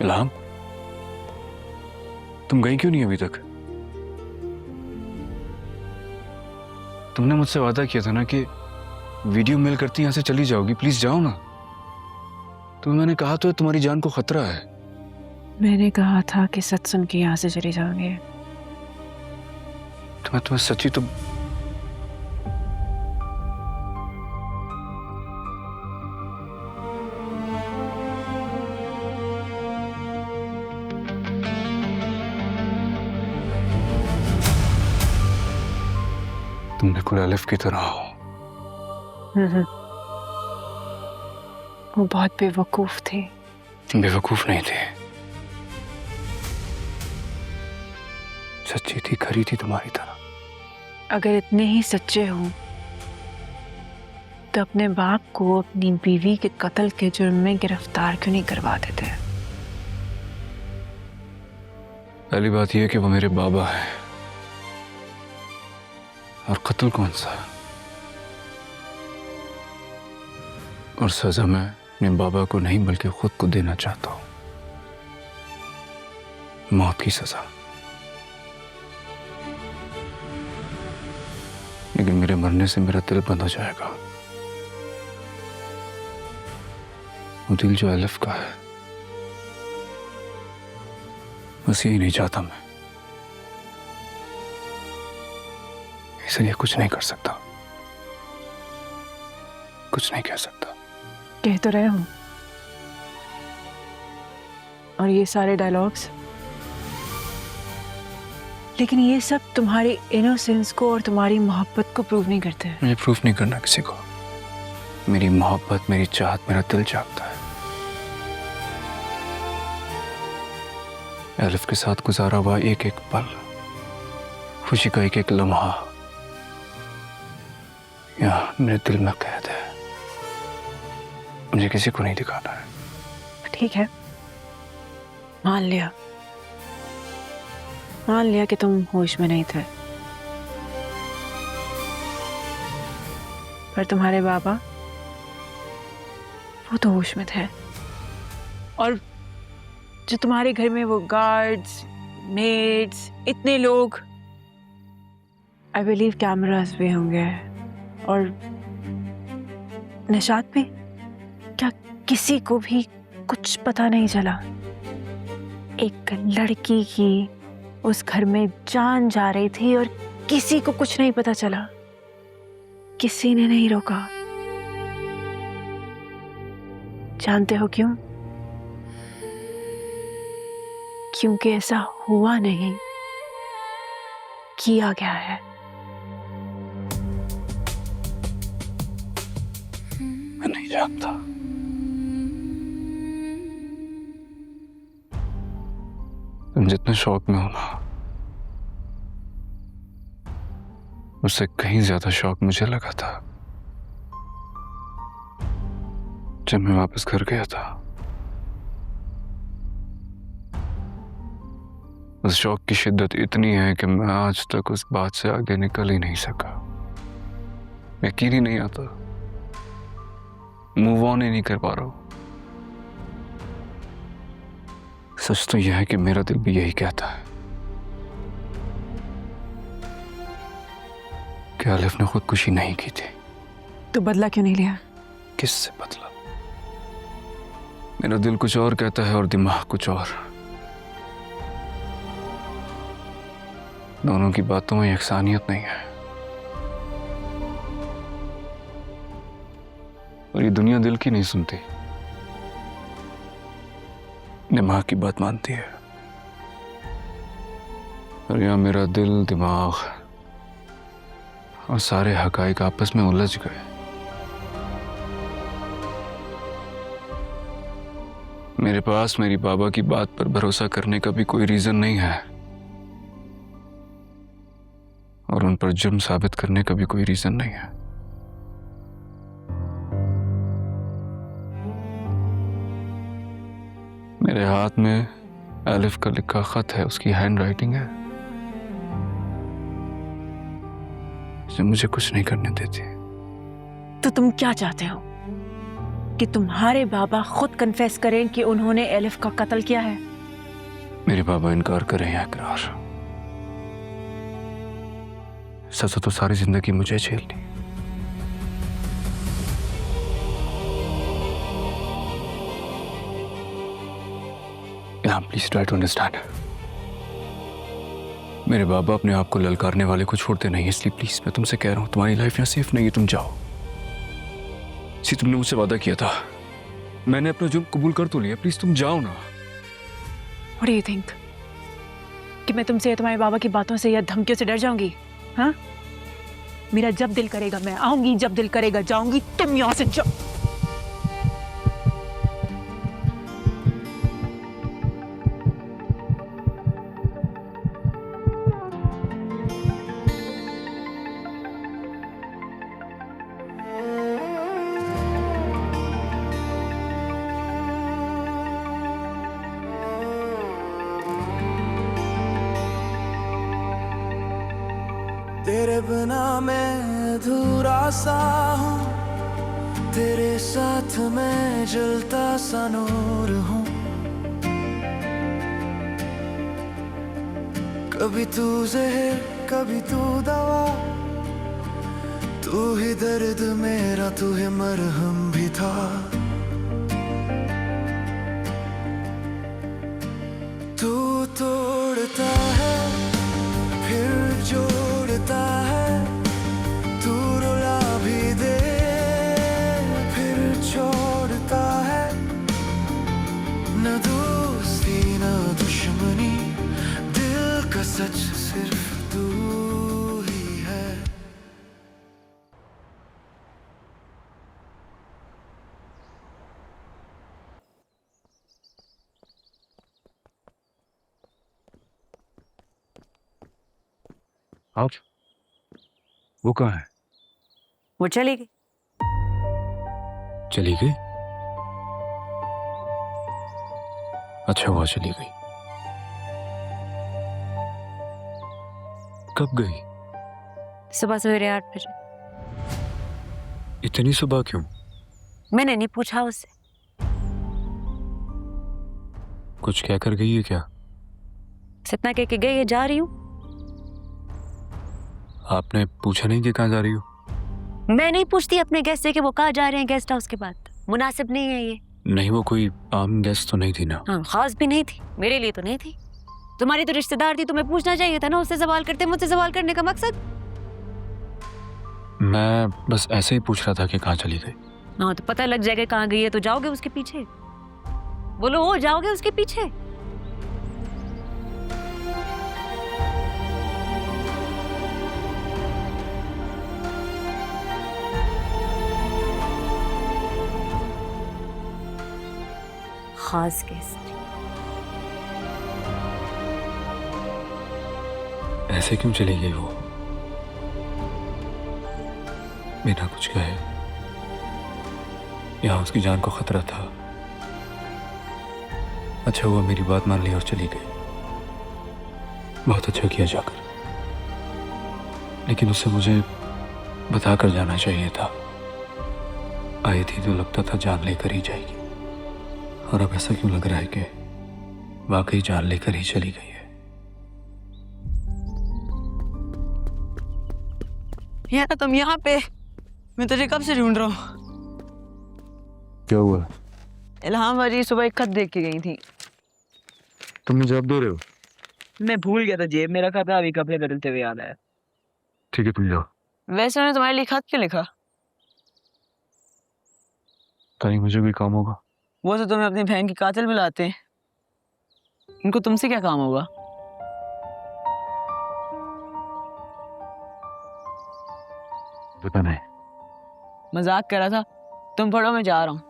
इल्हाम, तुम गई क्यों नहीं अभी तक? तुमने मुझसे वादा किया था ना कि वीडियो मेल करती यहां से चली जाओगी। प्लीज जाओ ना। तुम्हें मैंने कहा तो तुम्हारी जान को खतरा है। मैंने कहा था कि सच सुन के यहाँ से चले जाओगे। तुम्हें सच्ची तो तुम बिल्कुल अलिफ की तरह हो। वो बहुत बेवकूफ थे। बेवकूफ नहीं थे, सच्ची थी, खरी थी तुम्हारी तरह। अगर इतने ही सच्चे हो तो अपने बाप को अपनी बीवी के कत्ल के जुर्म में गिरफ्तार क्यों नहीं करवा देते? पहली बात यह है कि वो मेरे बाबा है, और कत्ल कौन सा? और सजा मैं अपने बाबा को नहीं बल्कि खुद को देना चाहता हूं। मौत की सजा। लेकिन मेरे मरने से मेरा दिल बंद हो जाएगा। वो दिल जो अलिफ का है, बस यही नहीं चाहता मैं। इसलिए कुछ नहीं कर सकता, कुछ नहीं कह सकता। कह तो रहे हो। और ये सारे डायलॉग्स, लेकिन ये सब तुम्हारी इनोसेंस को और तुम्हारी मोहब्बत को प्रूव नहीं करते। मुझे प्रूफ नहीं करना किसी को। मेरी मोहब्बत, मेरी चाहत, मेरा दिल चाहता है। अलिफ के साथ गुजारा हुआ एक एक पल, खुशी का एक एक लम्हा यहाँ मेरे दिल में कैद है। मुझे किसी को नहीं दिखाना है। ठीक है, मान लिया कि तुम होश में नहीं थे, पर तुम्हारे बाबा वो तो होश में थे। और जो तुम्हारे घर में वो गार्ड्स, मेड्स, इतने लोग, आई बिलीव कैमरास भी होंगे। और निशात भी, क्या किसी को भी कुछ पता नहीं चला? एक लड़की की उस घर में जान जा रही थी और किसी को कुछ नहीं पता चला। किसी ने नहीं रोका। जानते हो क्यों? क्योंकि ऐसा हुआ नहीं, किया गया है। मैं नहीं जानता। तुम जितने शौक में हो ना, उससे कहीं ज्यादा शौक मुझे लगा था जब मैं वापस घर गया था। उस शौक की शिद्दत इतनी है कि मैं आज तक उस बात से आगे निकल ही नहीं सका। यकीन ही नहीं आता, मूव ऑन ही नहीं कर पा रहा हूं। सच तो यह है कि मेरा दिल भी यही कहता है कि अलिफ ने खुदकुशी नहीं की थी। तो बदला क्यों नहीं लिया? किससे बदला? मेरा दिल कुछ और कहता है और दिमाग कुछ और। दोनों की बातों में यकसानियत नहीं है। और ये दुनिया दिल की नहीं सुनती, दिमाग की बात मानती है। और यहां मेरा दिल, दिमाग और सारे हकाइक आपस में उलझ गए। मेरे पास मेरी बाबा की बात पर भरोसा करने का भी कोई रीजन नहीं है, और उन पर जुर्म साबित करने का भी कोई रीजन नहीं है। मेरे हाथ में अलिफ का लिखा खत है, उसकी हैंड राइटिंग है जो मुझे कुछ नहीं करने देती। तो तुम क्या चाहते हो? कि तुम्हारे बाबा खुद कन्फेस करें कि उन्होंने एलिफ का कत्ल किया है? मेरे बाबा इनकार करें या इकरार, सजा तो सारी जिंदगी मुझे झेलनी। Please try to understand. मेरे बाबा अपने आप को ललकारने वाले को छोड़ते नहीं, इसलिए प्लीज मैं तुमसे कह रहा हूं, तुम्हारी लाइफ यहाँ सेफ नहीं है, तुम जाओ। सी तुमने मुझसे वादा किया था, मैंने अपना जुर्म कबूल कर तो लिया, प्लीज तुम जाओ ना। What do you think? कि मैं तुमसे या तुम्हारे बाबा की बातों से या धमकियों से डर जाऊंगी? हाँ? मेरा जब दिल करेगा मैं आऊंगी, जब दिल करेगा जाऊंगी, तुम यहां से जाओ। तेरे बिना मैं अधूरा सा हूँ, तेरे साथ मैं जलता सा नूर हूँ। कभी तू जहर कभी तू दवा, तू ही दर्द मेरा, तू ही मरहम भी था। तू तोड़ता है फिर जोड़ता है, तू रुला भी दे फिर छोड़ता है। न दोस्ती न दुश्मनी, दिल का सच सिर्फ तू ही है। आप वो कहाँ है? वो चली गई। चली गई? अच्छा हुआ चली गई। कब गई? सुबह सवेरे 8 बजे। इतनी सुबह क्यों? मैंने नहीं पूछा उससे। कुछ कहकर गई है क्या? सतना कह के गई है, जा रही हूँ। आपने पूछा नहीं कि कहाँ जा रही हो? मैं नहीं पूछती अपने गेस्ट से कि वो कहाँ जा रहे हैं गेस्ट हाउस के बाद, मुनासिब नहीं है ये। नहीं, वो कोई आम गेस्ट तो नहीं थी ना? हाँ, खास भी नहीं थी, मेरे लिए तो नहीं थी। तुम्हारी तो रिश्तेदार थी, तुम्हें पूछना चाहिए था ना। उससे सवाल करते, मुझसे सवाल करने का मकसद? मैं बस ऐसे ही पूछ रहा था कि कहाँ चली गई। हाँ, तो पता लग जाएगा कहाँ गई है तो जाओगे उसके पीछे। बोलो, वो जाओगे उसके पीछे? खास गेस्ट। ऐसे क्यों चली गई वो, बिना कुछ कहे? यहाँ उसकी जान को खतरा था। अच्छा हुआ मेरी बात मान ली और चली गई। बहुत अच्छा किया जाकर, लेकिन उससे मुझे बताकर जाना चाहिए था। आई थी तो लगता था जान लेकर ही जाएगी, और अब ऐसा क्यों लग रहा है कि वाकई जान लेकर ही चली गई है। यार तुम यहाँ पे, मैं तुझे कब से ढूंढ रहा हूँ। क्या हुआ? इल्हाम वाजी सुबह एक खत देख के गई थी। तुम जवाब दे रहे हो? मैं भूल गया था, जेब में रखा था, अभी कपड़े बदलते हुए याद आया। ठीक है, तुम जाओ। वैसे उन्होंने तुम्हारे लिए खत क्यों लिखा? कहीं मुझे कोई काम होगा। वो तो तुम्हें अपनी बहन की कातिल बुलाते हैं, इनको तुमसे क्या काम होगा? पता नहीं। मजाक कर रहा था। तुम पढ़ो, मैं जा रहा हूँ।